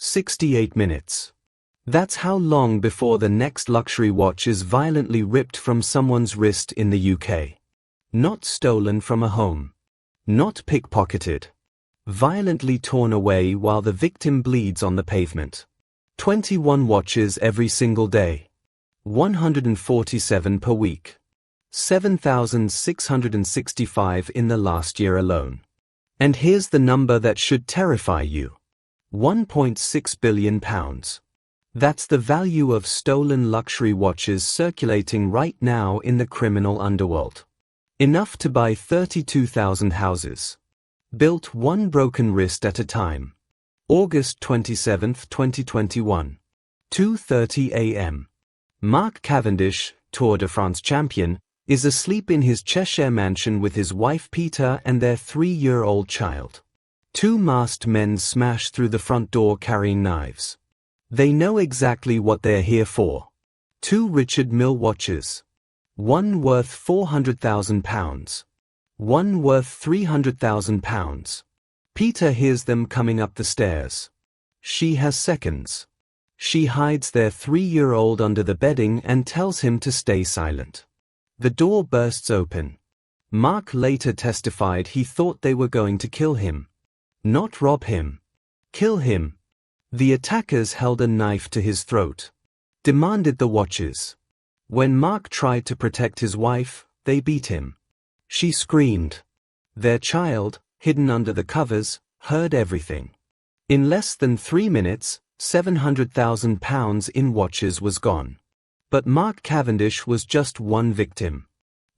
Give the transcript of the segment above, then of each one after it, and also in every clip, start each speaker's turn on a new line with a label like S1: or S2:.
S1: 68 minutes. That's how long before the next luxury watch is violently ripped from someone's wrist in the UK. Not stolen from a home. Not pickpocketed. Violently torn away while the victim bleeds on the pavement. 21 watches every single day. 147 per week. 7,665 in the last year alone. And here's the number that should terrify you. £1.6 billion. That's the value of stolen luxury watches circulating right now in the criminal underworld. Enough to buy 32,000 houses. Built one broken wrist at a time. August 27, 2021. 2:30 a.m. Mark Cavendish, Tour de France champion, is asleep in his Cheshire mansion with his wife Peter and their 3-year-old child. Two masked men smash through the front door carrying knives. They know exactly what they're here for. 2 Richard Mille watches. One worth £400,000. One worth £300,000. Peter hears them coming up the stairs. She has seconds. She hides their 3-year-old under the bedding and tells him to stay silent. The door bursts open. Mark later testified he thought they were going to kill him. Not rob him. Kill him. The attackers held a knife to his throat. Demanded the watches. When Mark tried to protect his wife, they beat him. She screamed. Their child, hidden under the covers, heard everything. In less than 3 minutes, £700,000 in watches was gone. But Mark Cavendish was just one victim.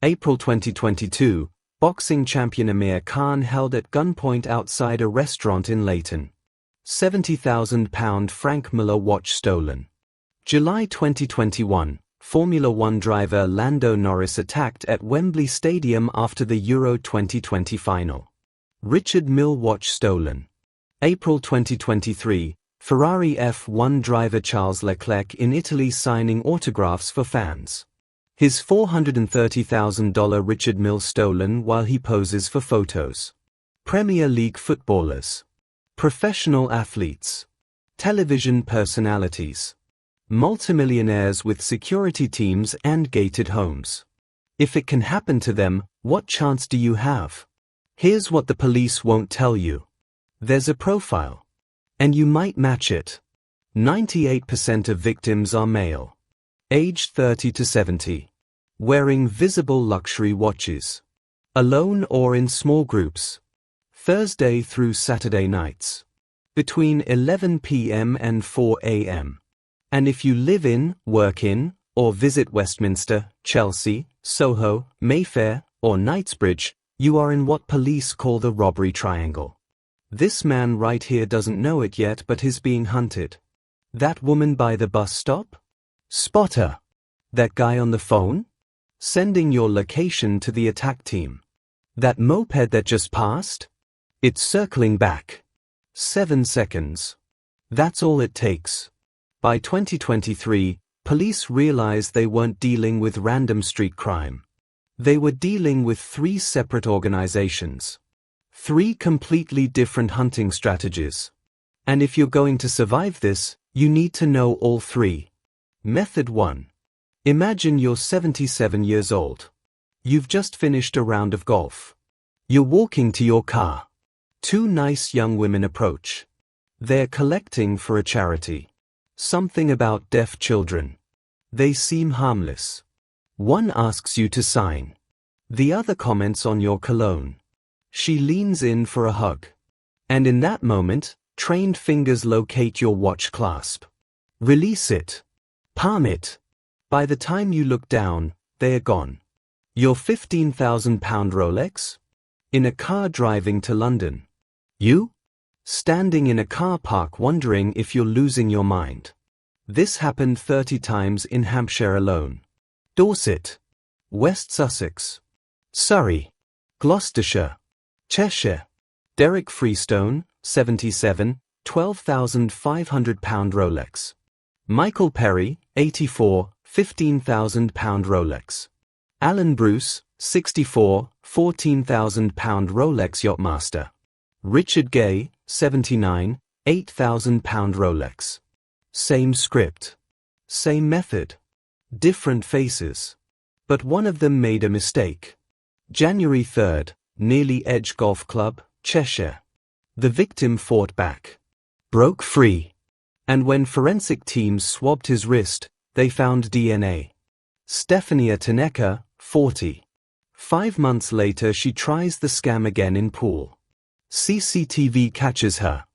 S1: April 2022, boxing champion Amir Khan held at gunpoint outside a restaurant in Leighton. £70,000 Frank Miller watch stolen. July 2021, Formula One driver Lando Norris attacked at Wembley Stadium after the Euro 2020 final. Richard Mille watch stolen. April 2023, Ferrari F1 driver Charles Leclerc in Italy signing autographs for fans. His $430,000 Richard Mille stolen while he poses for photos. Premier League footballers. Professional athletes. Television personalities. Multimillionaires with security teams and gated homes. If it can happen to them, what chance do you have? Here's what the police won't tell you. There's a profile. And you might match it. 98% of victims are male. Aged 30 to 70. Wearing visible luxury watches. Alone or in small groups. Thursday through Saturday nights. Between 11 p.m. and 4 a.m. And if you live in, work in, or visit Westminster, Chelsea, Soho, Mayfair, or Knightsbridge, you are in what police call the robbery triangle. This man right here doesn't know it yet but is being hunted. That woman by the bus stop? Spot her. That guy on the phone? Sending your location to the attack team. That moped that just passed? It's circling back. 7 seconds. That's all it takes. By 2023, police realized they weren't dealing with random street crime. They were dealing with 3 separate organizations. 3 completely different hunting strategies. And if you're going to survive this, you need to know all 3. Method 1. Imagine you're 77 years old. You've just finished a round of golf. You're walking to your car. 2 nice young women approach. They're collecting for a charity. Something about deaf children. They seem harmless. One asks you to sign. The other comments on your cologne. She leans in for a hug. And in that moment, trained fingers locate your watch clasp. Release it. Palm it. By the time you look down, they are gone. Your £15,000 Rolex? In a car driving to London. You? Standing in a car park wondering if you're losing your mind. This happened 30 times in Hampshire alone. Dorset. West Sussex. Surrey. Gloucestershire. Cheshire. Derek Freestone, 77, £12,500 Rolex. Michael Perry, 84, £15,000 Rolex. Alan Bruce, 64, £14,000 Rolex Yachtmaster. Richard Gay, 79, £8,000 Rolex. Same script. Same method. Different faces. But one of them made a mistake. January 3rd, Nearly Edge Golf Club, Cheshire. The victim fought back. Broke free. And when forensic teams swabbed his wrist, they found DNA. Stefania Taneka, 40. 5 months later she tries the scam again in Poole. CCTV catches her.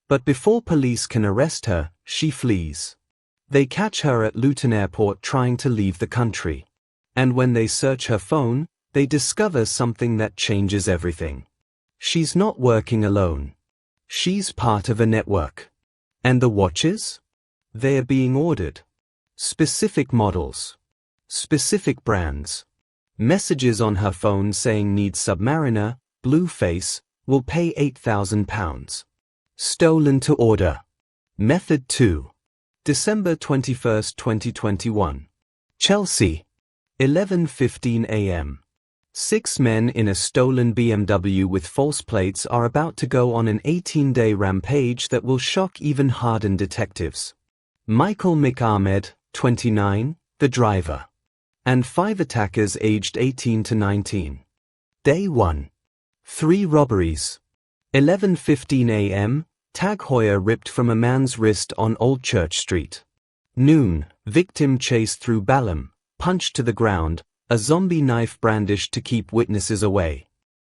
S1: But before police can arrest her, she flees. They catch her at Luton Airport trying to leave the country. And when they search her phone, they discover something that changes everything. She's not working alone. She's part of a network. And the watches? They are being ordered. Specific models. Specific brands. Messages on her phone saying needs Submariner, Blueface, will pay £8,000. Stolen to order. Method 2. December 21, 2021. Chelsea. 11:15 a.m. 6 men in a stolen BMW with false plates are about to go on an 18-day rampage that will shock even hardened detectives. Michael McAhmed, 29, the driver. And 5 attackers aged 18 to 19. Day 1. 3 robberies. 11:15 a.m., Tag Heuer ripped from a man's wrist on Old Church Street. Noon, victim chased through Balham, punched to the ground, a zombie knife brandished to keep witnesses away.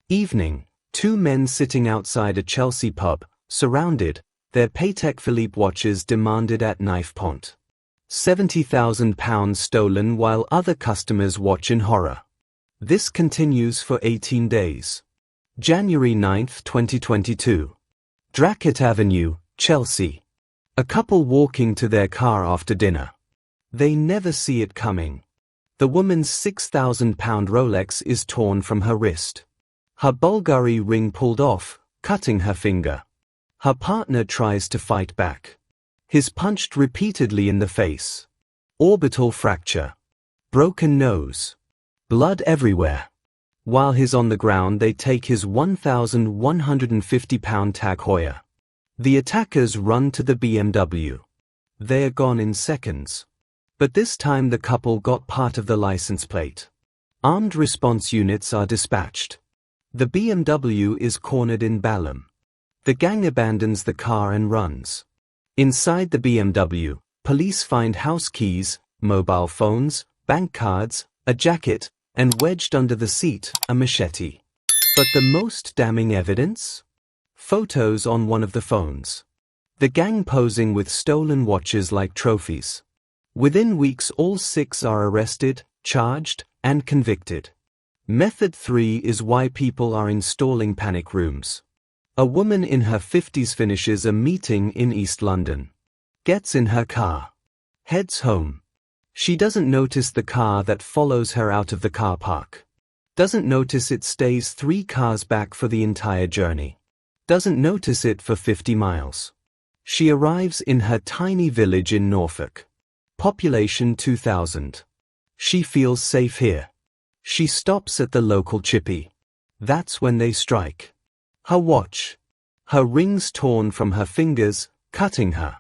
S1: Evening, 2 men sitting outside a Chelsea pub, surrounded, their Patek Philippe watches demanded at knife point. £70,000 stolen while other customers watch in horror. This continues for 18 days. January 9, 2022. Dracut Avenue, Chelsea. A couple walking to their car after dinner. They never see it coming. The woman's £6,000 Rolex is torn from her wrist. Her Bulgari ring pulled off, cutting her finger. Her partner tries to fight back. He's punched repeatedly in the face. Orbital fracture. Broken nose. Blood everywhere. While he's on the ground they take his £1,150 Tag Heuer. The attackers run to the BMW. They are gone in seconds. But this time the couple got part of the license plate. Armed response units are dispatched. The BMW is cornered in Balham. The gang abandons the car and runs. Inside the BMW, police find house keys, mobile phones, bank cards, a jacket, and wedged under the seat, a machete. But the most damning evidence? Photos on one of the phones. The gang posing with stolen watches like trophies. Within weeks all 6 are arrested, charged, and convicted. Method 3 is why people are installing panic rooms. A woman in her 50s finishes a meeting in East London. Gets in her car. Heads home. She doesn't notice the car that follows her out of the car park. Doesn't notice it stays 3 cars back for the entire journey. Doesn't notice it for 50 miles. She arrives in her tiny village in Norfolk. Population 2,000. She feels safe here. She stops at the local chippy. That's when they strike. Her watch. Her rings torn from her fingers, cutting her.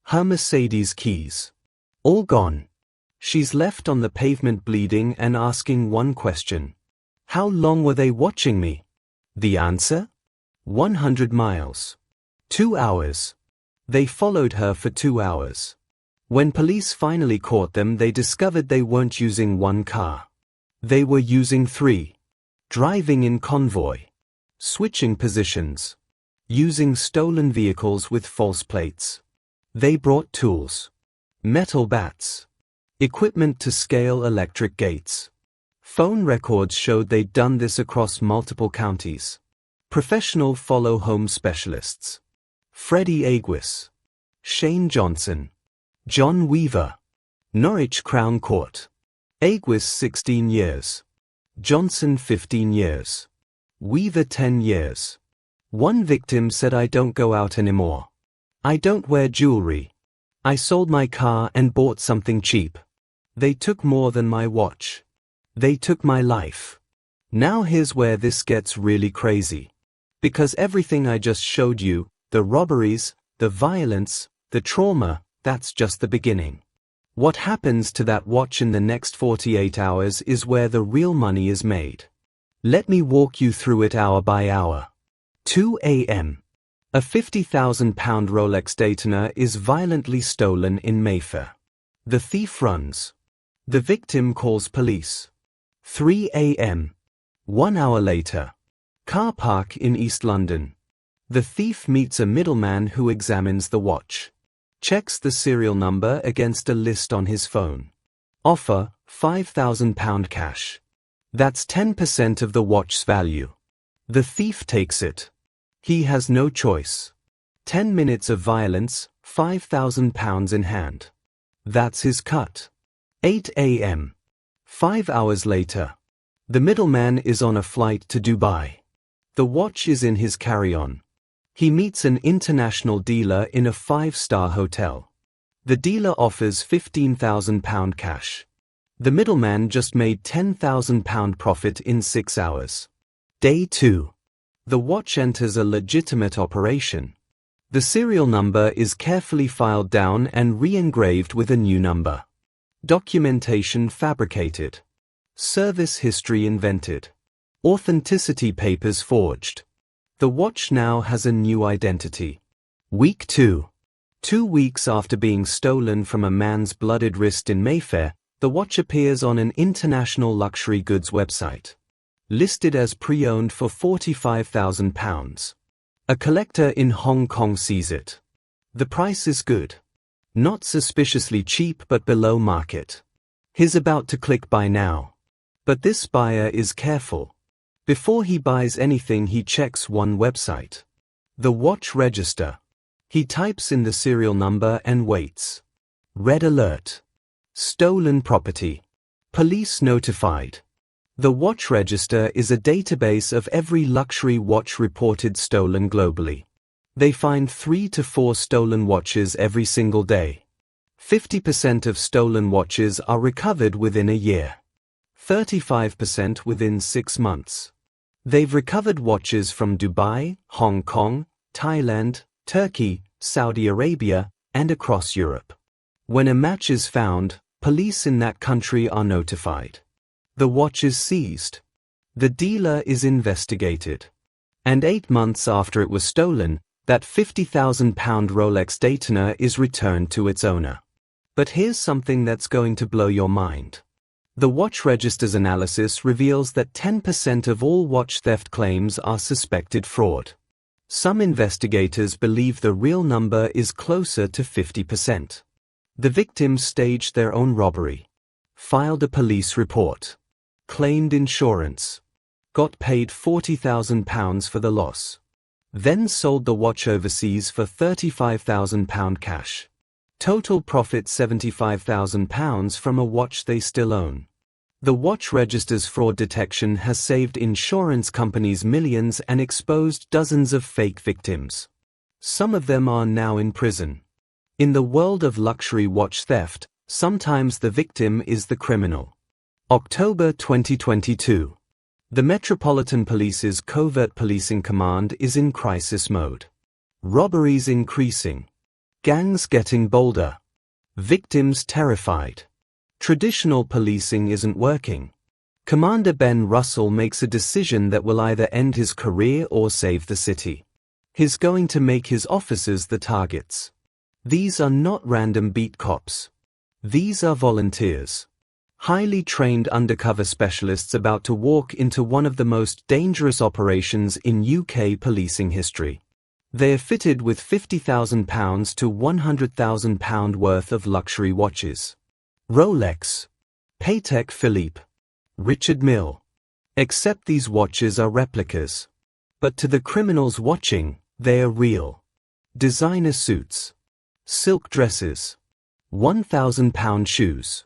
S1: Her Mercedes keys. All gone. She's left on the pavement bleeding and asking one question. How long were they watching me? The answer? 100 miles. 2 hours. They followed her for 2 hours. When police finally caught them, they discovered they weren't using 1 car. They were using 3. Driving in convoy. Switching positions. Using stolen vehicles with false plates. They brought tools. Metal bats. Equipment to scale electric gates. Phone records showed they'd done this across multiple counties. Professional follow home specialists. Freddie Aguis. Shane Johnson. John Weaver. Norwich Crown Court. Aguis 16 years. Johnson 15 years. Weaver 10 years. One victim said, I don't go out anymore. I don't wear jewelry. I sold my car and bought something cheap. They took more than my watch. They took my life. Now here's where this gets really crazy. Because everything I just showed you, the robberies, the violence, the trauma, that's just the beginning. What happens to that watch in the next 48 hours is where the real money is made. Let me walk you through it hour by hour. 2 a.m. A £50,000 Rolex Daytona is violently stolen in Mayfair. The thief runs. The victim calls police. 3 a.m. 1 hour later. Car park in East London. The thief meets a middleman who examines the watch. Checks the serial number against a list on his phone. Offer, £5,000 cash. That's 10% of the watch's value. The thief takes it. He has no choice. 10 minutes of violence, £5,000 in hand. That's his cut. 8 a.m. 5 hours later. The middleman is on a flight to Dubai. The watch is in his carry-on. He meets an international dealer in a 5-star hotel. The dealer offers £15,000 cash. The middleman just made £10,000 profit in 6 hours. Day 2. The watch enters a legitimate operation. The serial number is carefully filed down and re-engraved with a new number. Documentation fabricated. Service history invented. Authenticity papers forged. The watch now has a new identity. Week 2. 2 weeks after being stolen from a man's bloodied wrist in Mayfair, the watch appears on an international luxury goods website. Listed as pre-owned for £45,000. A collector in Hong Kong sees it. The price is good. Not suspiciously cheap but below market. He's about to click buy now. But this buyer is careful. Before he buys anything, he checks one website. The watch register. He types in the serial number and waits. Red alert. Stolen property. Police notified. The watch register is a database of every luxury watch reported stolen globally. They find 3 to 4 stolen watches every single day. 50% of stolen watches are recovered within a year. 35% within 6 months. They've recovered watches from Dubai, Hong Kong, Thailand, Turkey, Saudi Arabia, and across Europe. When a match is found, police in that country are notified. The watch is seized. The dealer is investigated. And 8 months after it was stolen, that £50,000 Rolex Daytona is returned to its owner. But here's something that's going to blow your mind. The watch register's analysis reveals that 10% of all watch theft claims are suspected fraud. Some investigators believe the real number is closer to 50%. The victims staged their own robbery. Filed a police report. Claimed insurance. Got paid £40,000 for the loss. Then sold the watch overseas for £35,000 cash. Total profit £75,000 from a watch they still own. The watch register's fraud detection has saved insurance companies millions and exposed dozens of fake victims. Some of them are now in prison. In the world of luxury watch theft, sometimes the victim is the criminal. October 2022. The Metropolitan Police's Covert Policing Command is in crisis mode. Robberies increasing. Gangs getting bolder. Victims terrified. Traditional policing isn't working. Commander Ben Russell makes a decision that will either end his career or save the city. He's going to make his officers the targets. These are not random beat cops. These are volunteers. Highly trained undercover specialists about to walk into one of the most dangerous operations in UK policing history. They are fitted with £50,000 to £100,000 worth of luxury watches. Rolex. Patek Philippe. Richard Mille. Except these watches are replicas. But to the criminals watching, they are real. Designer suits. Silk dresses. £1,000 shoes.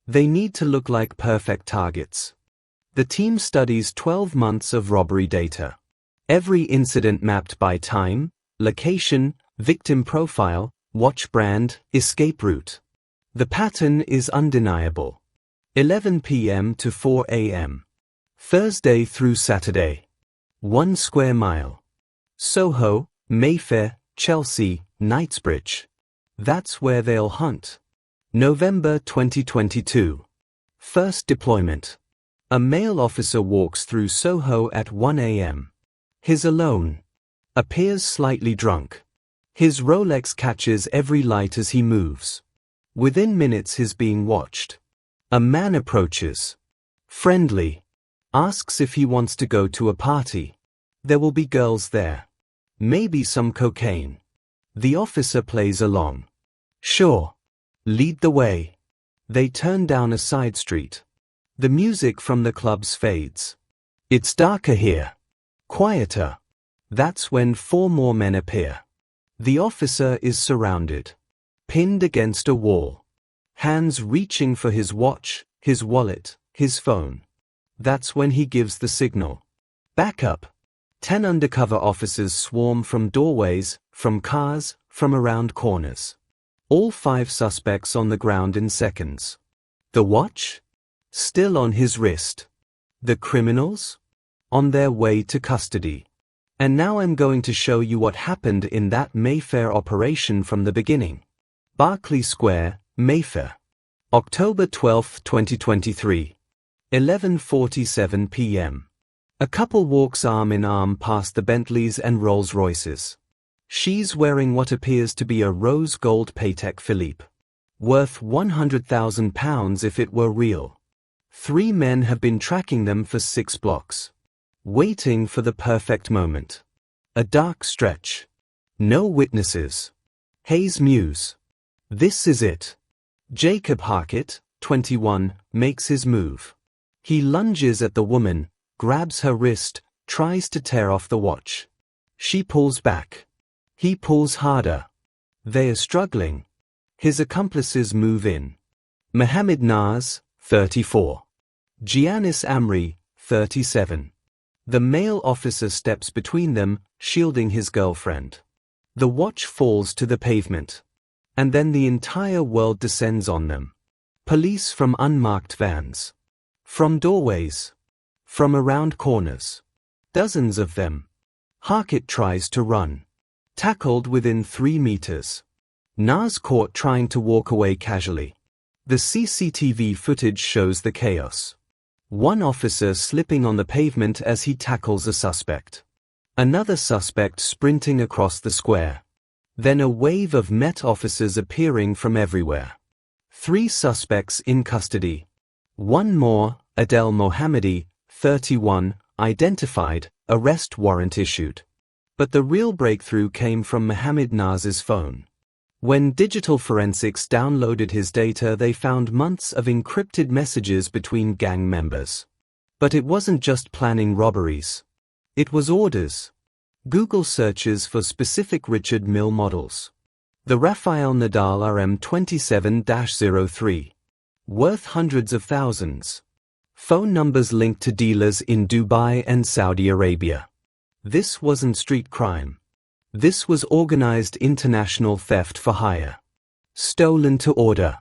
S1: They need to look like perfect targets. The team studies 12 months of robbery data. Every incident mapped by time, location, victim profile, watch brand, escape route. The pattern is undeniable. 11 p.m. to 4 a.m. Thursday through Saturday. 1 square mile. Soho, Mayfair, Chelsea, Knightsbridge. That's where they'll hunt. November 2022. First deployment. A male officer walks through Soho at 1 a.m. He's alone. Appears slightly drunk. His Rolex catches every light as he moves. Within minutes he's being watched. A man approaches. Friendly. Asks if he wants to go to a party. There will be girls there. Maybe some cocaine. The officer plays along. Sure. Lead the way. They turn down a side street. The music from the clubs fades. It's darker here. Quieter. That's when 4 more men appear. The officer is surrounded. Pinned against a wall. Hands reaching for his watch, his wallet, his phone. That's when he gives the signal. Back up. 10 undercover officers swarm from doorways, from cars, from around corners. All 5 suspects on the ground in seconds. The watch? Still on his wrist. The criminals? On their way to custody. And now I'm going to show you what happened in that Mayfair operation from the beginning. Berkeley Square, Mayfair. October 12, 2023. 11:47 p.m. A couple walks arm in arm past the Bentleys and Rolls-Royces. She's wearing what appears to be a rose gold Patek Philippe. Worth £100,000 if it were real. 3 men have been tracking them for 6 blocks. Waiting for the perfect moment. A dark stretch. No witnesses. Hayes Muse. This is it. Jacob Harkett, 21, makes his move. He lunges at the woman, grabs her wrist, tries to tear off the watch. She pulls back. He pulls harder. They are struggling. His accomplices move in. Mohammed Naz, 34. Giannis Amri, 37. The male officer steps between them, shielding his girlfriend. The watch falls to the pavement. And then the entire world descends on them. Police from unmarked vans. From doorways. From around corners. Dozens of them. Harkett tries to run. Tackled within 3 meters. Naz caught trying to walk away casually. The CCTV footage shows the chaos. One officer slipping on the pavement as he tackles a suspect. Another suspect sprinting across the square. Then a wave of Met officers appearing from everywhere. 3 suspects in custody. 1 more, Adel Mohammadi, 31, identified, arrest warrant issued. But the real breakthrough came from Mohammed Naz's phone. When digital forensics downloaded his data, they found months of encrypted messages between gang members. But it wasn't just planning robberies. It was orders. Google searches for specific Richard Mille models. The Rafael Nadal RM27-03. Worth hundreds of thousands. Phone numbers linked to dealers in Dubai and Saudi Arabia. This wasn't street crime. This was organized international theft for hire. Stolen to order.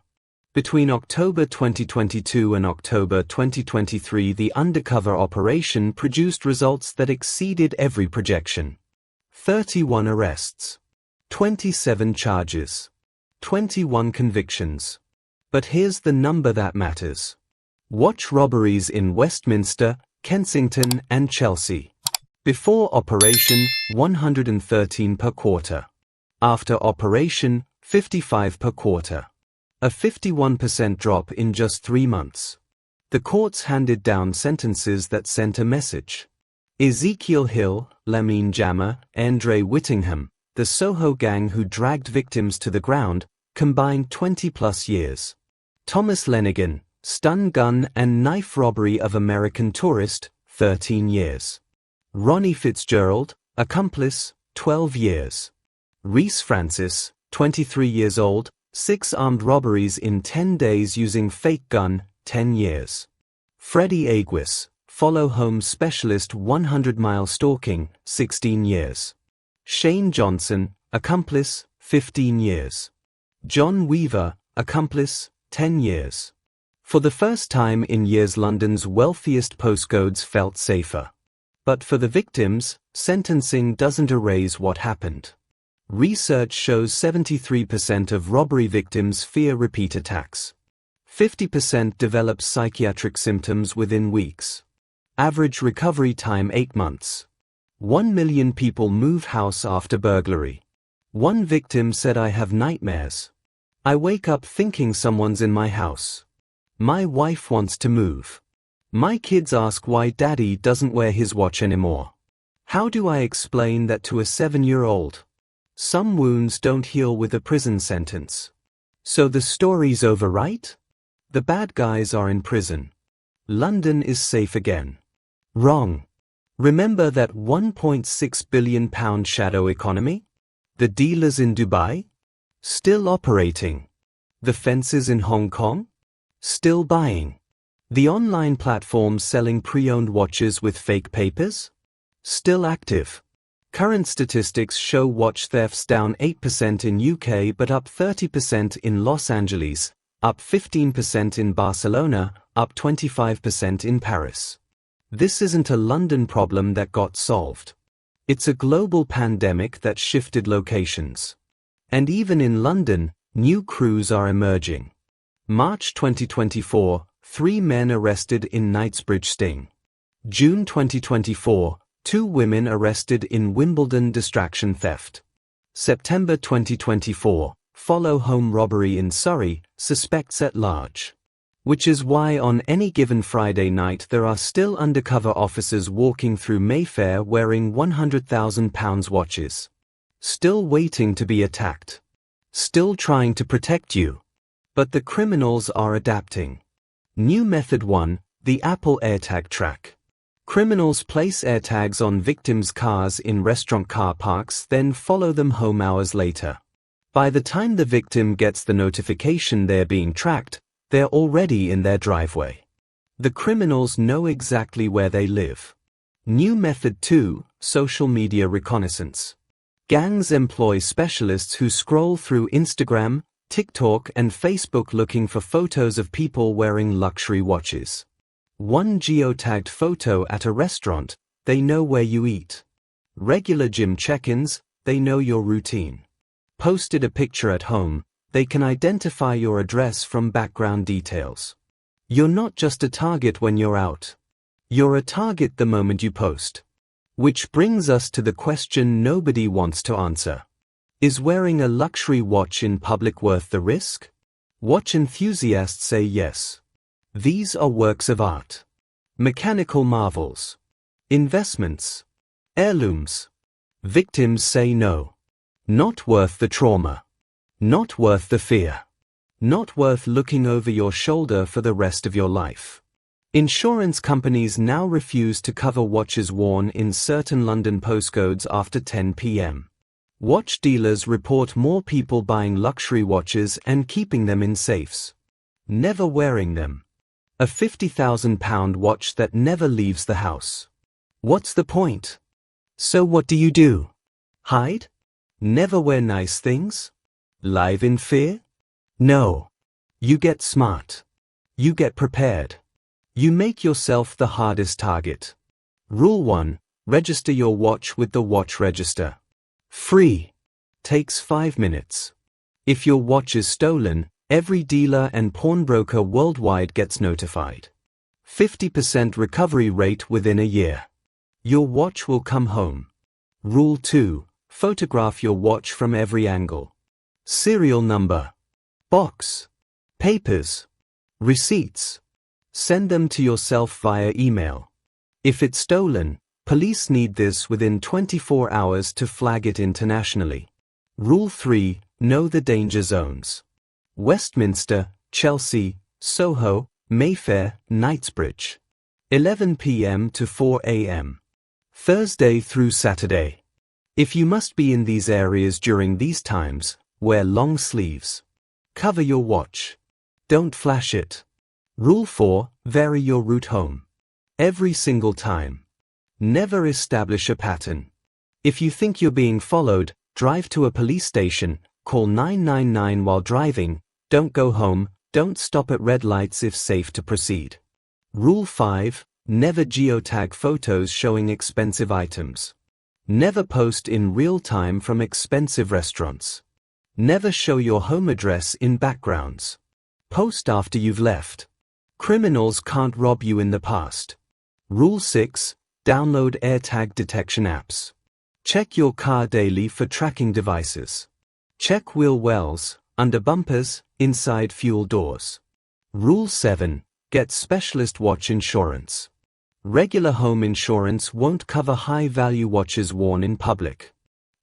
S1: Between October 2022 and October 2023, the undercover operation produced results that exceeded every projection. 31 arrests. 27 charges. 21 convictions. But here's the number that matters. Watch robberies in Westminster, Kensington, and Chelsea. Before operation, 113 per quarter. After operation, 55 per quarter. A 51% drop in just 3 months. The courts handed down sentences that sent a message. Ezekiel Hill, Lamine Jammer, Andre Whittingham, the Soho gang who dragged victims to the ground, combined 20+ years. Thomas Lenigan, stun gun and knife robbery of American tourist, 13 years. Ronnie Fitzgerald, accomplice, 12 years. Reese Francis, 23 years old, 6 armed robberies in 10 days using fake gun, 10 years. Freddie Aguis, follow home specialist 100-mile stalking, 16 years. Shane Johnson, accomplice, 15 years. John Weaver, accomplice, 10 years. For the first time in years, London's wealthiest postcodes felt safer. But for the victims, sentencing doesn't erase what happened. Research shows 73% of robbery victims fear repeat attacks. 50% develop psychiatric symptoms within weeks. Average recovery time 8 months. 1 million people move house after burglary. One victim said, "I have nightmares. I wake up thinking someone's in my house. My wife wants to move. My kids ask why daddy doesn't wear his watch anymore. How do I explain that to a 7-year-old? Some wounds don't heal with a prison sentence. So the story's over, right? The bad guys are in prison. London is safe again." Wrong. Remember that £1.6 billion shadow economy? The dealers in Dubai? Still operating. The fences in Hong Kong? Still buying. The online platforms selling pre-owned watches with fake papers? Still active. Current statistics show watch thefts down 8% in UK but up 30% in Los Angeles, up 15% in Barcelona, up 25% in Paris. This isn't a London problem that got solved. It's a global pandemic that shifted locations. And even in London, new crews are emerging. March 2024, 3 men arrested in Knightsbridge sting. June 2024, 2 women arrested in Wimbledon distraction theft. September 2024, follow home robbery in Surrey, suspects at large. Which is why on any given Friday night there are still undercover officers walking through Mayfair wearing £100,000 watches. Still waiting to be attacked. Still trying to protect you. But the criminals are adapting. New method 1, the Apple AirTag track. Criminals place AirTags on victims' cars in restaurant car parks, then follow them home hours later. By the time the victim gets the notification they're being tracked, they're already in their driveway. The criminals know exactly where they live. New method 2, social media reconnaissance. Gangs employ specialists who scroll through Instagram, TikTok, and Facebook looking for photos of people wearing luxury watches. One geotagged photo at a restaurant, they know where you eat. Regular gym check-ins, they know your routine. Posted a picture at home, they can identify your address from background details. You're not just a target when you're out. You're a target the moment you post. Which brings us to the question nobody wants to answer. Is wearing a luxury watch in public worth the risk? Watch enthusiasts say yes. These are works of art. Mechanical marvels. Investments. Heirlooms. Victims say no. Not worth the trauma. Not worth the fear. Not worth looking over your shoulder for the rest of your life. Insurance companies now refuse to cover watches worn in certain London postcodes after 10 p.m. Watch dealers report more people buying luxury watches and keeping them in safes. Never wearing them. A £50,000 watch that never leaves the house. What's the point? So what do? Hide? Never wear nice things? Live in fear? No. You get smart. You get prepared. You make yourself the hardest target. Rule 1. Register your watch with the watch register. Free. Takes 5 minutes. If your watch is stolen, every dealer and pawnbroker worldwide gets notified. 50% recovery rate within a year. Your watch will come home. Rule 2. Photograph your watch from every angle. Serial number. Box. Papers. Receipts. Send them to yourself via email. If it's stolen, police need this within 24 hours to flag it internationally. Rule 3. Know the danger zones. Westminster, Chelsea, Soho, Mayfair, Knightsbridge. 11 p.m. to 4 a.m. Thursday through Saturday. If you must be in these areas during these times, wear long sleeves. Cover your watch. Don't flash it. Rule 4. Vary your route home. Every single time. Never establish a pattern. If you think you're being followed, drive to a police station, call 999 while driving, don't go home, don't stop at red lights if safe to proceed. Rule 5. Never geotag photos showing expensive items. Never post in real time from expensive restaurants. Never show your home address in backgrounds. Post after you've left. Criminals can't rob you in the past. Rule 6. Download AirTag detection apps. Check your car daily for tracking devices. Check wheel wells, under bumpers, inside fuel doors. Rule 7. Get specialist watch insurance. Regular home insurance won't cover high-value watches worn in public.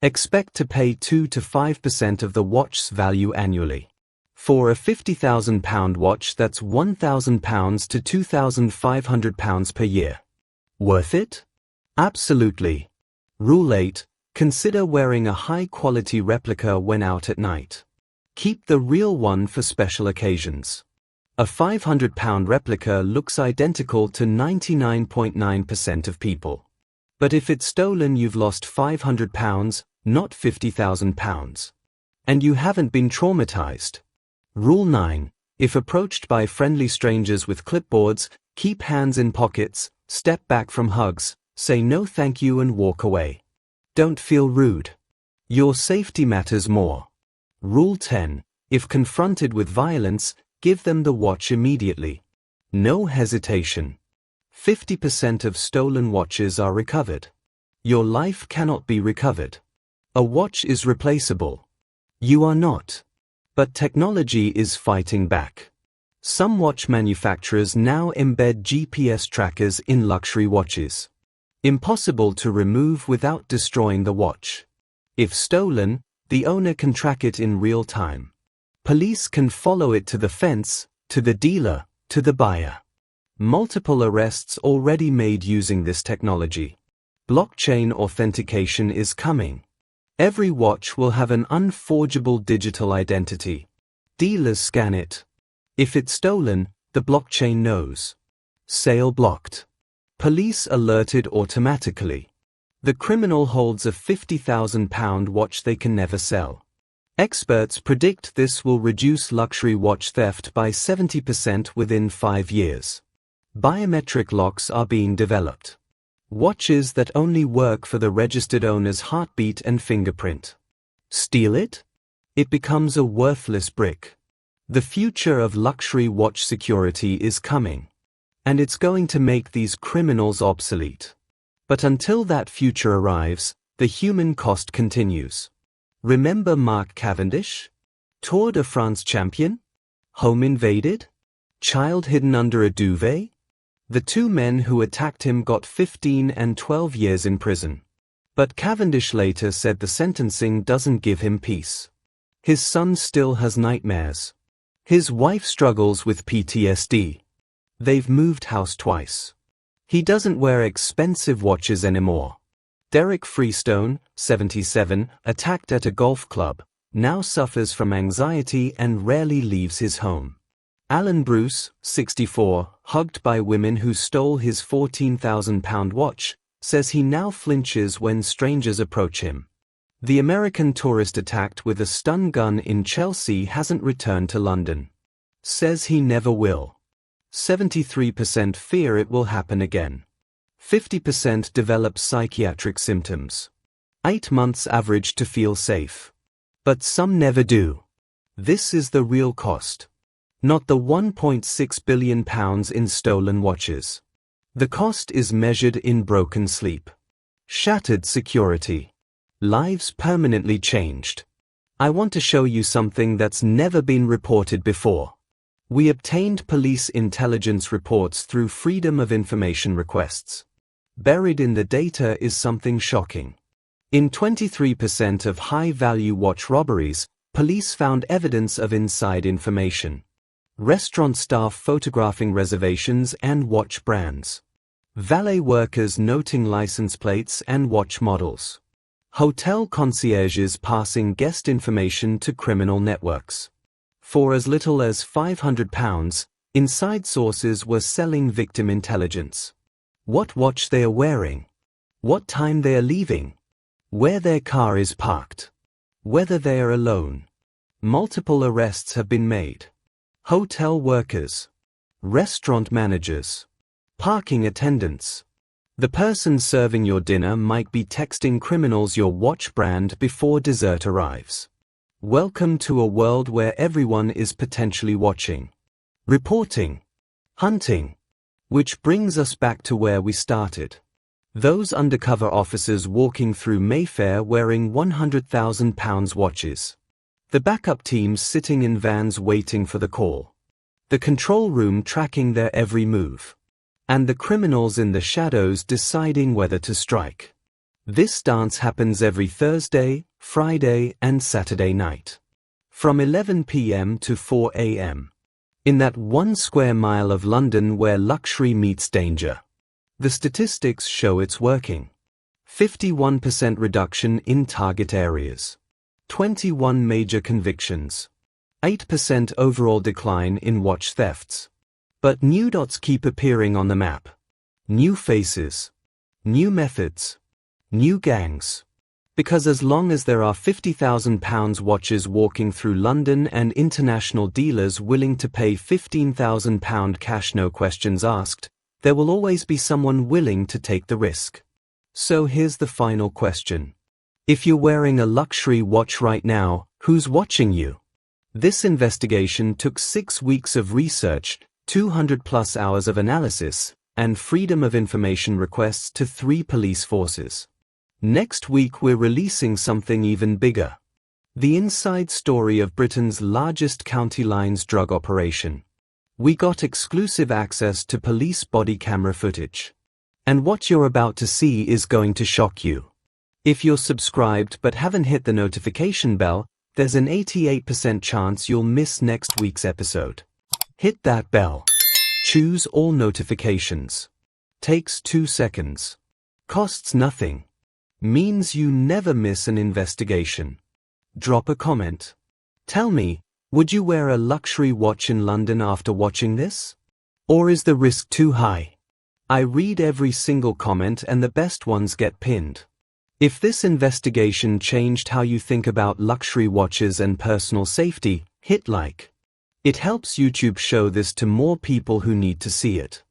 S1: Expect to pay 2 to 5% of the watch's value annually. For a £50,000 watch, that's £1,000 to £2,500 per year. Worth it? Absolutely. Rule 8. Consider wearing a high-quality replica when out at night. Keep the real one for special occasions. A £500 replica looks identical to 99.9% of people. But if it's stolen, you've lost £500, not £50,000. And you haven't been traumatized. Rule 9. If approached by friendly strangers with clipboards, keep hands in pockets, step back from hugs, say no thank you and walk away. Don't feel rude. Your safety matters more. Rule 10. If confronted with violence, give them the watch immediately. No hesitation. 50% of stolen watches are recovered. Your life cannot be recovered. A watch is replaceable. You are not. But technology is fighting back. Some watch manufacturers now embed GPS trackers in luxury watches. Impossible to remove without destroying the watch. If stolen, the owner can track it in real time. Police can follow it to the fence, to the dealer, to the buyer. Multiple arrests already made using this technology. Blockchain authentication is coming. Every watch will have an unforgeable digital identity. Dealers scan it. If it's stolen, the blockchain knows. Sale blocked. Police alerted automatically. The criminal holds a £50,000 watch they can never sell. Experts predict this will reduce luxury watch theft by 70% within 5 years. Biometric locks are being developed. Watches that only work for the registered owner's heartbeat and fingerprint. Steal it? It becomes a worthless brick. The future of luxury watch security is coming. And it's going to make these criminals obsolete. But until that future arrives, the human cost continues. Remember Mark Cavendish? Tour de France champion? Home invaded? Child hidden under a duvet? The 2 men who attacked him got 15 and 12 years in prison. But Cavendish later said the sentencing doesn't give him peace. His son still has nightmares. His wife struggles with PTSD. They've moved house twice. He doesn't wear expensive watches anymore. Derek Freestone, 77, attacked at a golf club, now suffers from anxiety and rarely leaves his home. Alan Bruce, 64, hugged by women who stole his £14,000 watch, says he now flinches when strangers approach him. The American tourist attacked with a stun gun in Chelsea hasn't returned to London. Says he never will. 73% fear it will happen again. 50% develop psychiatric symptoms. 8 months average to feel safe. But some never do. This is the real cost. Not the £1.6 billion in stolen watches. The cost is measured in broken sleep. Shattered security. Lives permanently changed. I want to show you something that's never been reported before. We obtained police intelligence reports through Freedom of Information requests. Buried in the data is something shocking. In 23% of high-value watch robberies, police found evidence of inside information. Restaurant staff photographing reservations and watch brands. Valet workers noting license plates and watch models. Hotel concierges passing guest information to criminal networks. For as little as £500, inside sources were selling victim intelligence. What watch they are wearing. What time they are leaving. Where their car is parked. Whether they are alone. Multiple arrests have been made. Hotel workers. Restaurant managers. Parking attendants. The person serving your dinner might be texting criminals your watch brand before dessert arrives. Welcome to a world where everyone is potentially watching, reporting, hunting. Which brings us back to where we started. Those undercover officers walking through Mayfair wearing £100,000 watches. The backup teams sitting in vans waiting for the call. The control room tracking their every move. And the criminals in the shadows deciding whether to strike. This dance happens every Thursday, Friday, and Saturday night. From 11 p.m. to 4 a.m. In that 1 square mile of London where luxury meets danger. The statistics show it's working. 51% reduction in target areas. 21 major convictions. 8% overall decline in watch thefts. But new dots keep appearing on the map. New faces. New methods. New gangs. Because as long as there are £50,000 watches walking through London and international dealers willing to pay £15,000 cash no questions asked, there will always be someone willing to take the risk. So here's the final question. If you're wearing a luxury watch right now, who's watching you? This investigation took 6 weeks of research, 200+ hours of analysis, and freedom of information requests to 3 police forces. Next week we're releasing something even bigger. The inside story of Britain's largest county lines drug operation. We got exclusive access to police body camera footage. And what you're about to see is going to shock you. If you're subscribed but haven't hit the notification bell, there's an 88% chance you'll miss next week's episode. Hit that bell. Choose all notifications. Takes 2 seconds. Costs nothing. Means you never miss an investigation. Drop a comment. Tell me, would you wear a luxury watch in London after watching this? Or is the risk too high? I read every single comment and the best ones get pinned. If this investigation changed how you think about luxury watches and personal safety, hit like. It helps YouTube show this to more people who need to see it.